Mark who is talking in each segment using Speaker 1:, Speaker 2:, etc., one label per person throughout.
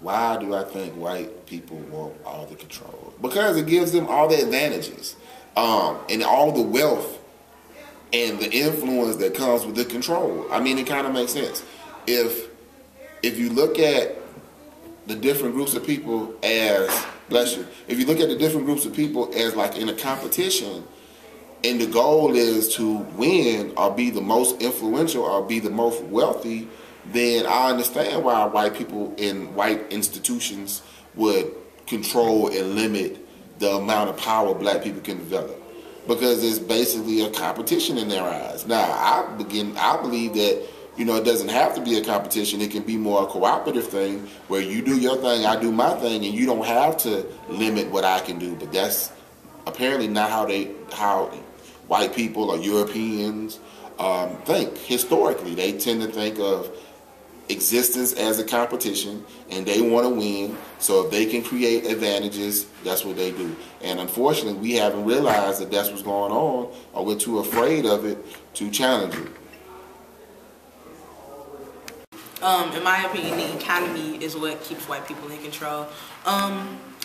Speaker 1: Why do I think white people want all the control? Because it gives them all the advantages, and all the wealth and the influence that comes with the control. I mean, it kind of makes sense. If you look at the different groups of people as, bless you, if you look at the different groups of people as like in a competition, and the goal is to win or be the most influential or be the most wealthy, then I understand why white people in white institutions would control and limit the amount of power black people can develop. Because it's basically a competition in their eyes. Now, I believe that, you know, it doesn't have to be a competition. It can be more a cooperative thing where you do your thing, I do my thing, and you don't have to limit what I can do. But that's apparently not how white people or Europeans think. Historically, they tend to think of existence as a competition, and they want to win. So if they can create advantages, that's what they do. And unfortunately, we haven't realized that that's what's going on, or we're too afraid of it to challenge it.
Speaker 2: In my opinion, the economy is what keeps white people in control.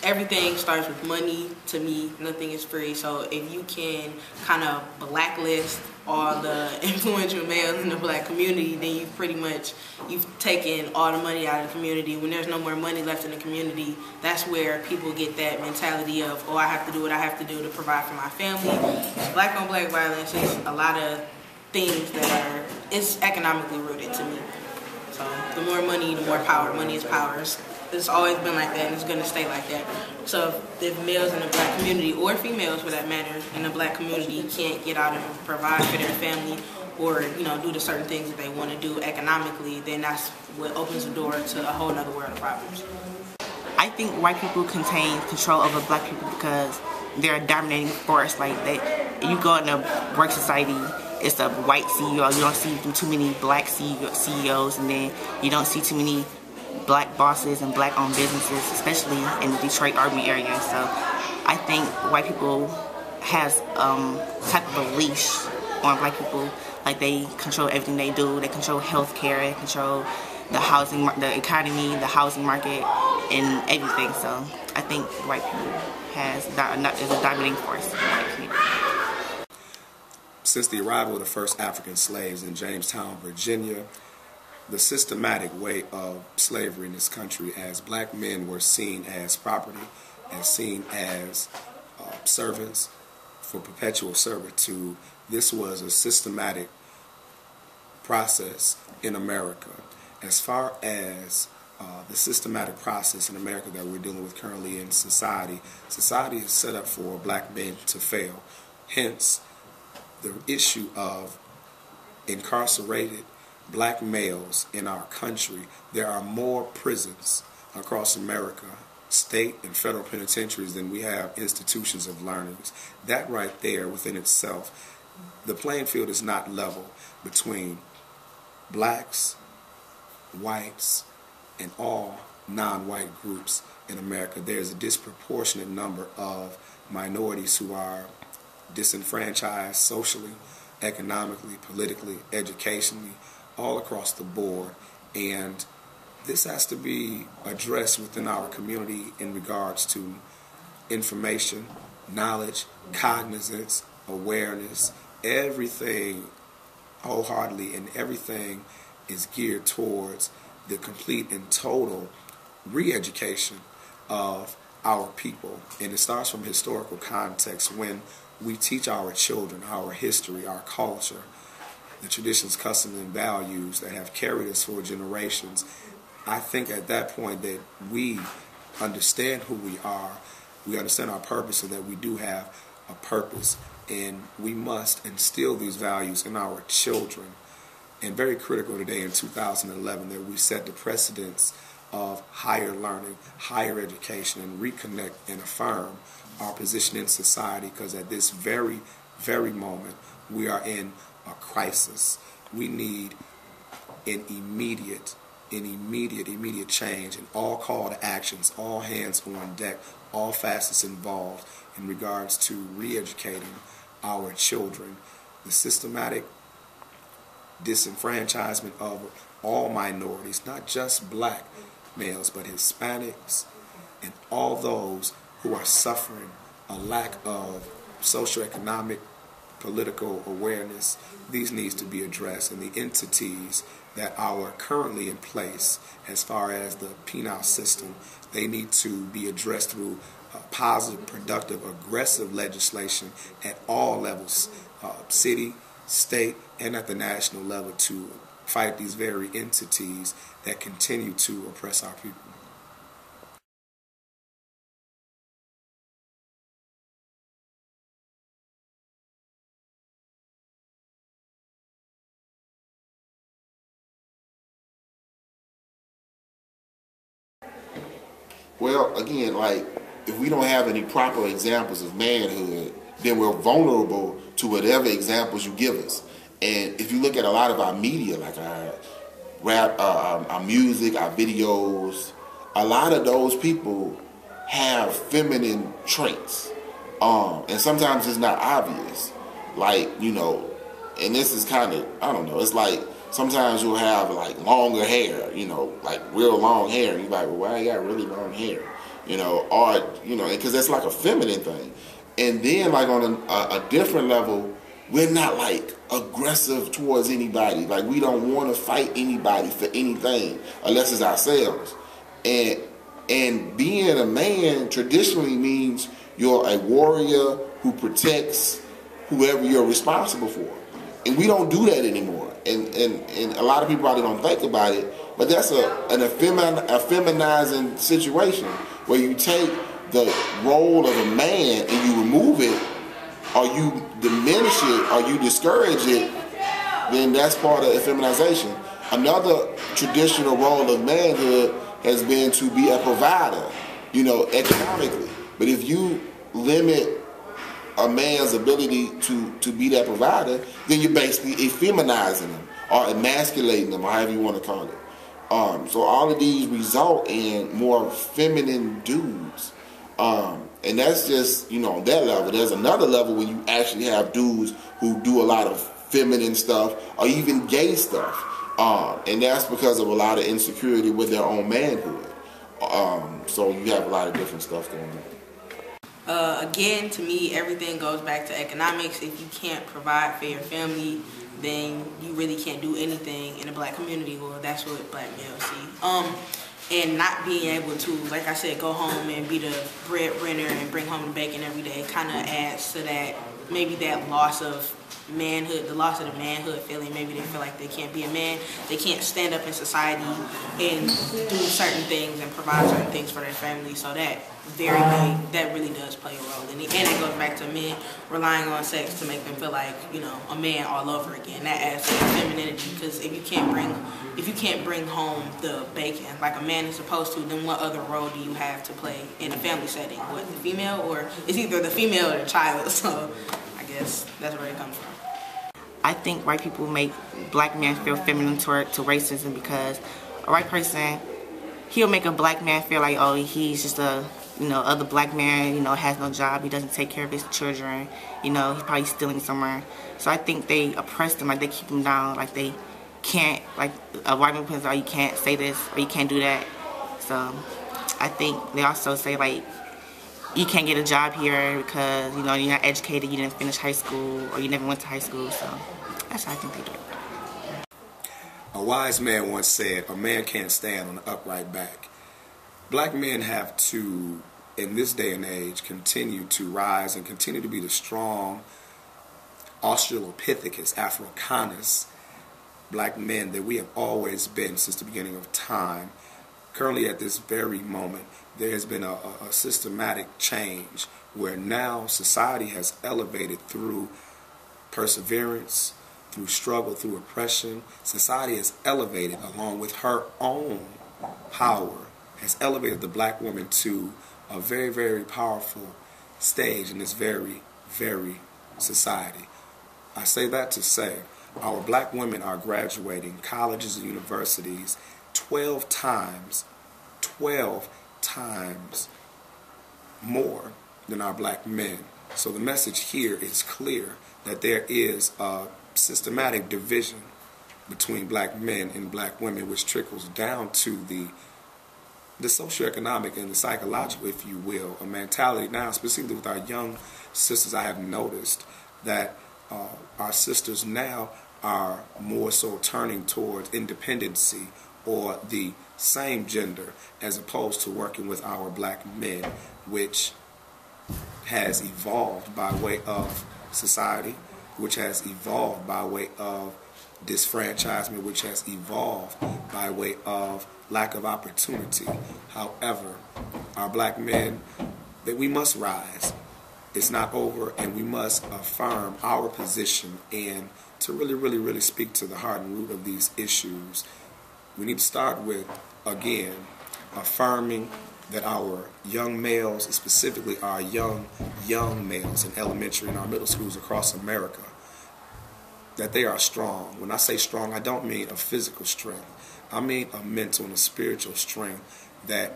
Speaker 2: Everything starts with money. To me, nothing is free. So if you can kind of blacklist all the influential males in the black community, then you've taken all the money out of the community. When there's no more money left in the community, that's where people get that mentality of, oh, I have to do what I have to do to provide for my family. Black on black violence is a lot of things that it's economically rooted to me. So the more money, the more power. Money is power. It's always been like that, and it's going to stay like that. So if males in the black community, or females for that matter, in the black community can't get out and provide for their family, or do the certain things that they want to do economically, then that's what opens the door to a whole other world of problems.
Speaker 3: I think white people contain control over black people because they're a dominating force. Like you go in a work society, it's a white CEO. You don't see too many black CEOs, and then you don't see too many black bosses and black-owned businesses, especially in the Detroit urban area. So I think white people has type of a leash on black people. Like they control everything they do. They control healthcare. They control the housing, the economy, the housing market, and everything. So I think white people is a dominating force in the white community.
Speaker 4: Since the arrival of the first African slaves in Jamestown, Virginia, the systematic way of slavery in this country, as black men were seen as property and seen as servants for perpetual servitude, this was a systematic process in America. As far as the systematic process in America that we're dealing with currently in society, society is set up for black men to fail. Hence, the issue of incarcerated black males in our country. There are more prisons across America, state and federal penitentiaries, than we have institutions of learning. That right there within itself, the playing field is not level between blacks, whites, and all non-white groups in America. There's a disproportionate number of minorities who are disenfranchised socially, economically, politically, educationally, all across the board, and this has to be addressed within our community in regards to information, knowledge, cognizance, awareness, everything wholeheartedly, and everything is geared towards the complete and total re-education of our people. And it starts from historical context when we teach our children our history, our culture, the traditions, customs, and values that have carried us for generations. I think at that point that we understand who we are, we understand our purpose, so that we do have a purpose, and we must instill these values in our children. And very critical today in 2011 that we set the precedence of higher learning, higher education, and reconnect and affirm our position in society, because at this very, very moment we are in a crisis. We need an immediate change, and all call to actions, all hands on deck, all facets involved in regards to re-educating our children. The systematic disenfranchisement of all minorities, not just black, males, but Hispanics and all those who are suffering a lack of socioeconomic, political awareness. These needs to be addressed, and the entities that are currently in place as far as the penal system, they need to be addressed through positive, productive, aggressive legislation at all levels, city, state, and at the national level, to fight these very entities that continue to oppress our people.
Speaker 1: Well, again, like, if we don't have any proper examples of manhood, then we're vulnerable to whatever examples you give us. And if you look at a lot of our media, like our rap, our music, our videos, a lot of those people have feminine traits. And sometimes it's not obvious. Like, you know, and this is kind of, I don't know, it's like sometimes you'll have like longer hair, you know, like real long hair. And you're like, well, why you got really long hair? You know, or, you know, because that's like a feminine thing. And then like on a different level, we're not like aggressive towards anybody. Like, we don't want to fight anybody for anything unless it's ourselves. And being a man traditionally means you're a warrior who protects whoever you're responsible for. And we don't do that anymore. And a lot of people probably don't think about it, but that's an effeminizing situation where you take the role of a man and you remove it, or you diminish it, or you discourage it, then that's part of effeminization. Another traditional role of manhood has been to be a provider, you know, economically. But if you limit a man's ability to be that provider, then you're basically effeminizing him or emasculating him, or however you want to call it. So all of these result in more feminine dudes. And that's just, you know, on that level. There's another level where you actually have dudes who do a lot of feminine stuff or even gay stuff. And that's because of a lot of insecurity with their own manhood. So you have a lot of different stuff going on.
Speaker 2: Again, to me, everything goes back to economics. If you can't provide for your family, then you really can't do anything in the black community. Well, that's what black males see. And not being able to, like I said, go home and be the breadwinner and bring home the bacon every day kind of adds to that, maybe that loss of manhood, the loss of the manhood feeling. Maybe they feel like they can't be a man, they can't stand up in society and do certain things and provide certain things for their family. So that that really does play a role in it. And it goes back to men relying on sex to make them feel like, you know, a man all over again. That adds to femininity, because if you can't bring home the bacon like a man is supposed to, then what other role do you have to play in a family setting? What, the female? Or it's either the female or the child. So I guess that's where it comes from.
Speaker 3: I think white people make black men feel feminine to racism, because a white person, he'll make a black man feel like, oh, he's just a, you know, other black man, you know, has no job, he doesn't take care of his children, you know, he's probably stealing somewhere. So I think they oppress them, like they keep them down, like they can't, like a white man says, oh, you can't say this or you can't do that. So I think they also say, like, you can't get a job here because, you know, you're not educated, you didn't finish high school, or you never went to high school. So that's how I think they do it.
Speaker 4: A wise man once said, a man can't stand on an upright back. Black men have to, in this day and age, continue to rise and continue to be the strong Australopithecus, Africanus black men that we have always been since the beginning of time. Currently, at this very moment, there has been a systematic change where now society has elevated through perseverance, through struggle, through oppression. Society has elevated, along with her own power, has elevated the black woman to a very, very powerful stage in this very, very society. I say that to say our black women are graduating colleges and universities 12 times more than our black men. So the message here is clear that there is a systematic division between black men and black women, which trickles down to the the socioeconomic and the psychological, if you will, a mentality now, specifically with our young sisters. I have noticed that our sisters now are more so turning towards independency or the same gender as opposed to working with our black men, which has evolved by way of society, which has evolved by way of disfranchisement, which has evolved by way of lack of opportunity. However, our black men, that we must rise. It's not over, and we must affirm our position and to really speak to the heart and root of these issues. We need to start with, again, affirming that our young males, and specifically our young males in elementary and our middle schools across America, that they are strong. When I say strong, I don't mean a physical strength. I mean a mental and a spiritual strength that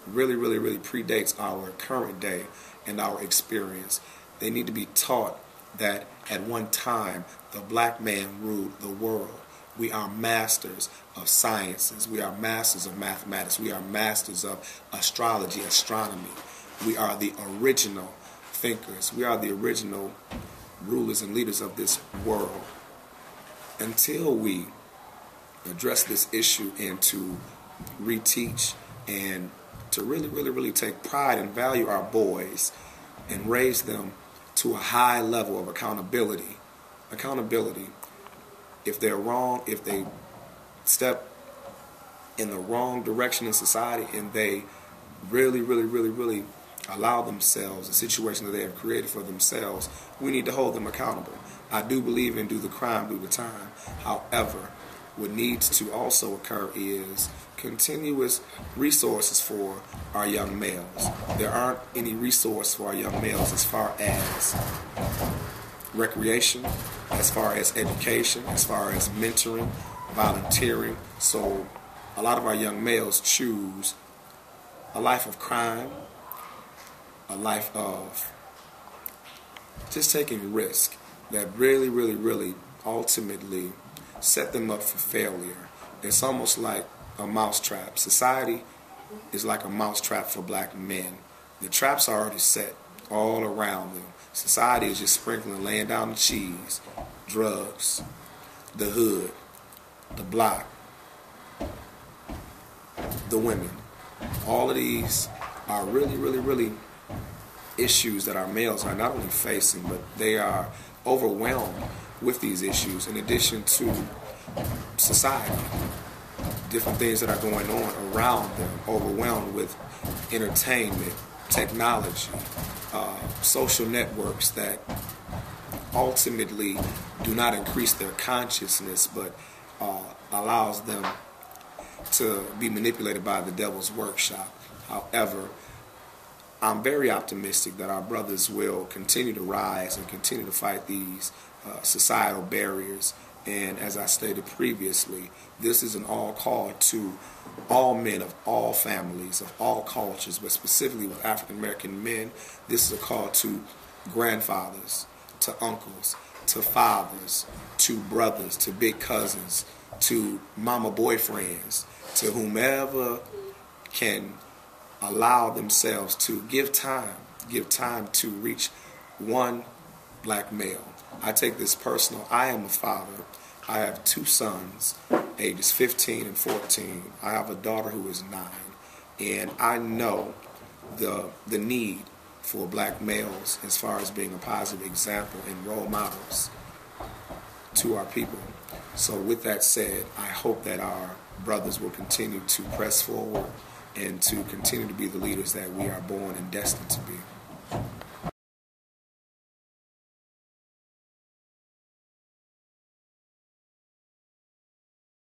Speaker 4: really predates our current day and our experience. They need to be taught that at one time the black man ruled the world. We are masters of sciences. We are masters of mathematics. We are masters of astrology, astronomy. We are the original thinkers. We are the original rulers and leaders of this world. Until we address this issue and to reteach and to really take pride and value our boys and raise them to a high level of accountability. Accountability. If they're wrong, if they step in the wrong direction in society and they really allow themselves a situation that they have created for themselves, we need to hold them accountable. I do believe in do the crime, do the time. However, what needs to also occur is continuous resources for our young males. There aren't any resources for our young males as far as recreation, as far as education, as far as mentoring, volunteering. So a lot of our young males choose a life of crime, a life of just taking risk that really ultimately set them up for failure. It's almost like a mousetrap. Society is like a mousetrap for black men. The traps are already set all around them. Society is just sprinkling, laying down the cheese, drugs, the hood, the block, the women. All of these are really issues that our males are not only facing, but they are overwhelmed with these issues in addition to society. Different things that are going on around them, overwhelmed with entertainment, technology, social networks that ultimately do not increase their consciousness, but allows them to be manipulated by the devil's workshop. However, I'm very optimistic that our brothers will continue to rise and continue to fight these societal barriers. And as I stated previously, this is an all call to all men of all families, of all cultures, but specifically with African American men. This is a call to grandfathers, to uncles, to fathers, to brothers, to big cousins, to mama boyfriends, to whomever can allow themselves to give time to reach one black male. I take this personal. I am a father. I have two sons, ages 15 and 14. I have a daughter who is 9. And I know the need for black males as far as being a positive example and role models to our people. So with that said, I hope that our brothers will continue to press forward and to continue to be the leaders that we are born and destined to be.